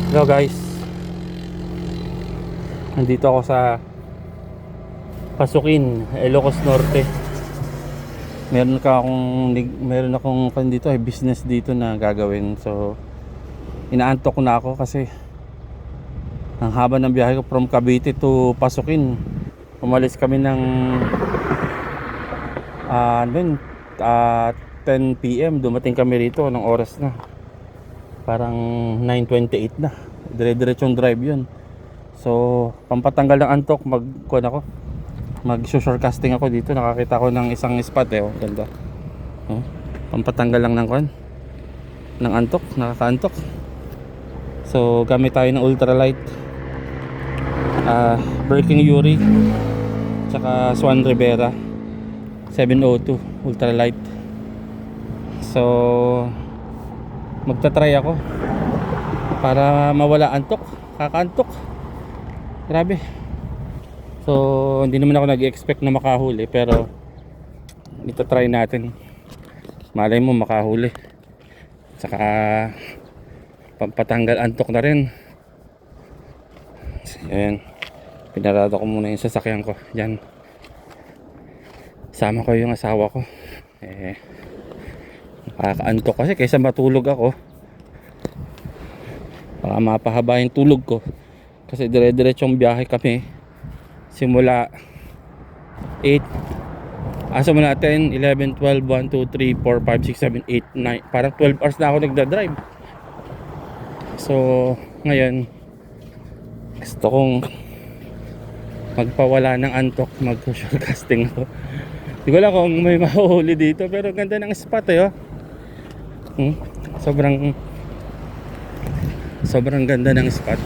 Hello guys, nandito ako sa Pasukin, Ilocos Norte. Meron akong dito business dito na gagawin. So inaantok na ako kasi ang haba ng biyahe ko from Cavite to Pasukin. Umalis kami ng ano yun, 10 PM. Dumating kami rito ng oras na. Parang 9:28 na. Dire-diretsong drive 'yun. So, pampatanggal ng antok, mag-shortcasting ako dito. Nakakita ko ng isang spot oh, ganda. Oh, pampatanggal lang ng antok, nakakaantok. So, gamit tayo ng ultralight. Breaking Yuri tsaka Swan Rivera 702 ultralight. So, magta-try ako para mawala antok, kakaantok. Grabe. So, hindi naman ako nag-expect na makahuli, pero ito try natin. Malay mo makahuli. Saka pampatanggal antok na rin. Ayan. Pinarado ko muna yung sasakyan ko. Diyan. Sama ko yung asawa ko. Nakakaantok kasi kaysa matulog ako. Baka mapahaba yung tulog ko. Kasi dire-diretsong biyahe kami. Simula 8 simula 10, 11, 12, 1, 2, 3, 4, 5, 6, 7, 8, 9. Parang 12 hours na ako nagdadrive. So ngayon gusto kong magpawala ng antok, mag-shortcasting ako. Hindi ko alam kung may mahuhuli dito, pero ganda ng spot oh. Sobrang ganda ng spot.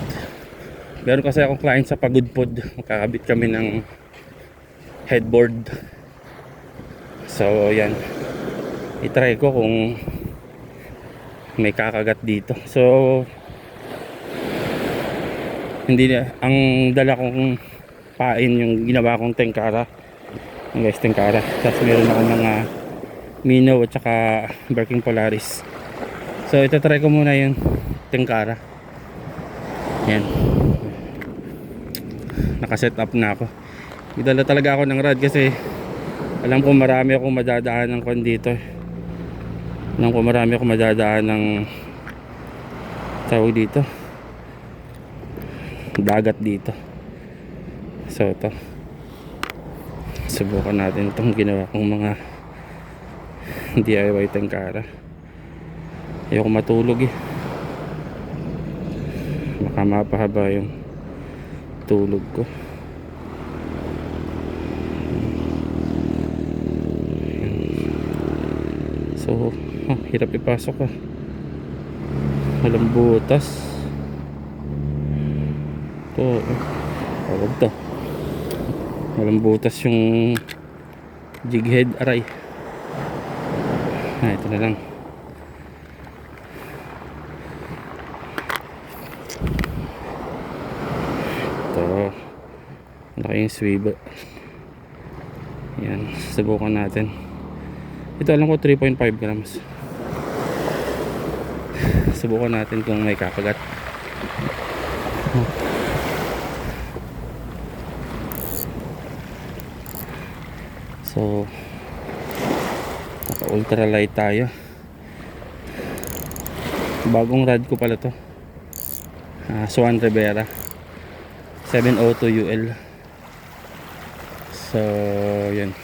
Meron kasi akong client sa Pagudpod. Magkakabit kami ng headboard. So yan, i-try ko kung may kakagat dito. So hindi na, ang dala kong pain yung ginawa kong tengkara. Yung guys, tengkara. Tapos meron akong mga Mino at saka Birking Polaris. So ito-try ko muna yung tengkara. Yan, nakaset up na ako. Idala talaga ako ng rad kasi alam ko marami akong madadaan ng dito. Alam ko marami akong madadaan ng tawag dito, dagat dito. So ito, subukan natin itong ginawa kong mga DIY tengkara. Ayoko matulog eh, baka mapahaba yung tulog ko. So hirap ipasok walang butas to. Tawag to, walang butas yung jig head, aray. Ito na lang. Ito, laki yung swivel. Yan, subukan natin. Ito alam ko 3.5 grams. Subukan natin kung may kakagat. So naka ultralight tayo. Bagong rad ko pala to, Swan Rivera 702 UL. So yun,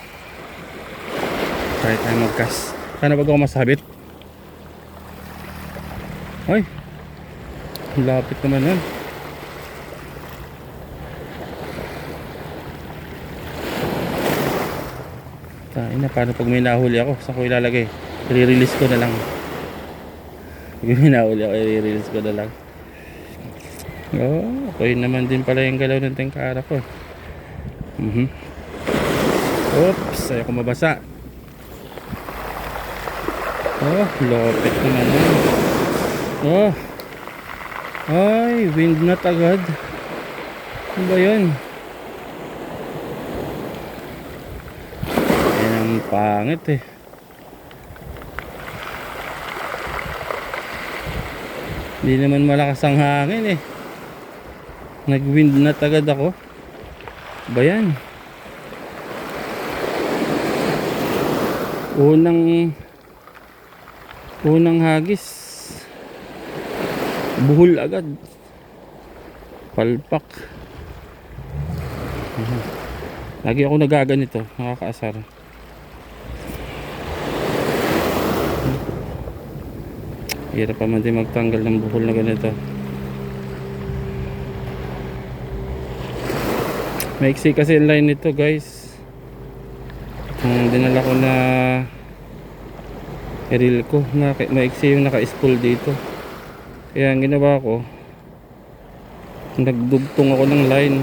try tayo mag-cast. Sana bago ako masabit. Ay, lapit naman nun. Tain na, paano pag may nahuli ako? Saan ko ilalagay? I-release ko na lang. Pag may nahuli ako, i-release ko na lang. Oh, okay naman din pala yung galaw ng tengkara ko. Oops, ayoko mabasa. Oh, lopit naman yun. Oh, ay, wind nut agad. Ano ba yun? Yan ang pangit eh. Hindi naman malakas ang hangin eh. Nag-wind na tagad ako. Ba yan? Unang hagis. Buhol agad. Palpak. Lagi ako nagaganito. Nakakaasar. Hirap pa man din magtanggal ng buhol na ganito. Maiksi kasi yung line nito guys. Kung dinala ko na reel ko, maiksi yung naka-spool dito. Kaya ang ginawa ko, nagdugtong ako ng line.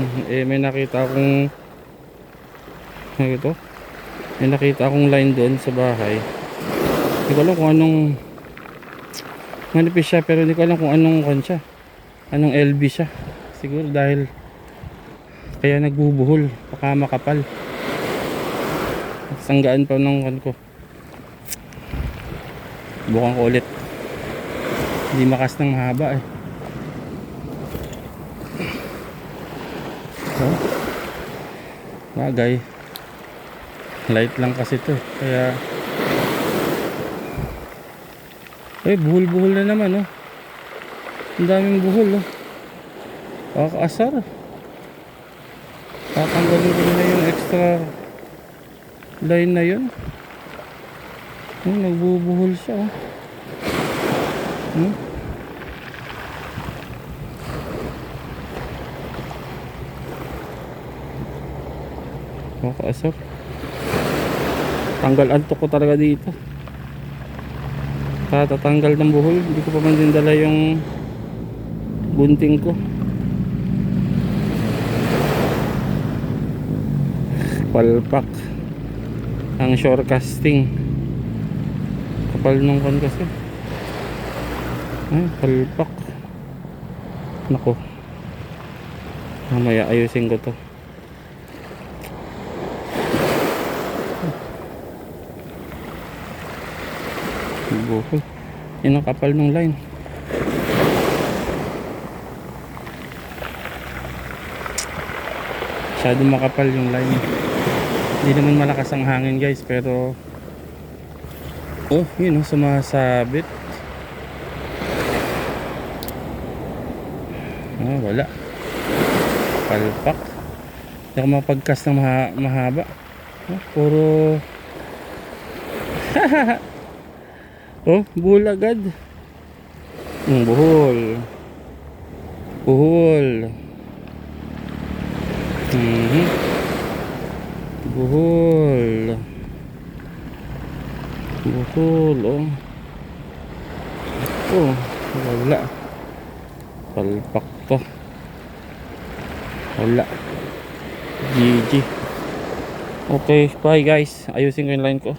May nakita akong may nakita akong line doon sa bahay. Hindi ko alam kung anong manipis siya, pero hindi ko alam kung anong siya, anong LB siya. Siguro dahil kaya nagbubuhol, baka makapal. Sanggaan pa ng ko. Bukan ko ulit. Hindi makas ng mahaba eh. So, bagay. Light lang kasi to, kaya buhol-buhol na naman oh. Ang daming buhol oh. Kakaasar. Tatanggalin ko na yung extra line na yun. Nagbubuhol siya oh. Kakaasar. Tanggal antok ko talaga dito. Tatanggal ng buhol. Hindi ko pa man din dala yung gunting ko. Palpak ang shore casting. Kapal nung kan kasi. Palpak. Nako, mamaya ayusin ko to. Buhol. Yan ang kapal ng line. Masyadong makapal yung line. Hindi naman malakas ang hangin guys, pero yun oh, sumasabit. Wala. Palpak. Hindi ako mapagkas ng mahaba. Puro buhol agad. Buhol. Buhol. Buhol. Buhol wala. Palpak to. Wala. GG. Okay, bye guys. Ayusin ko yung line ko.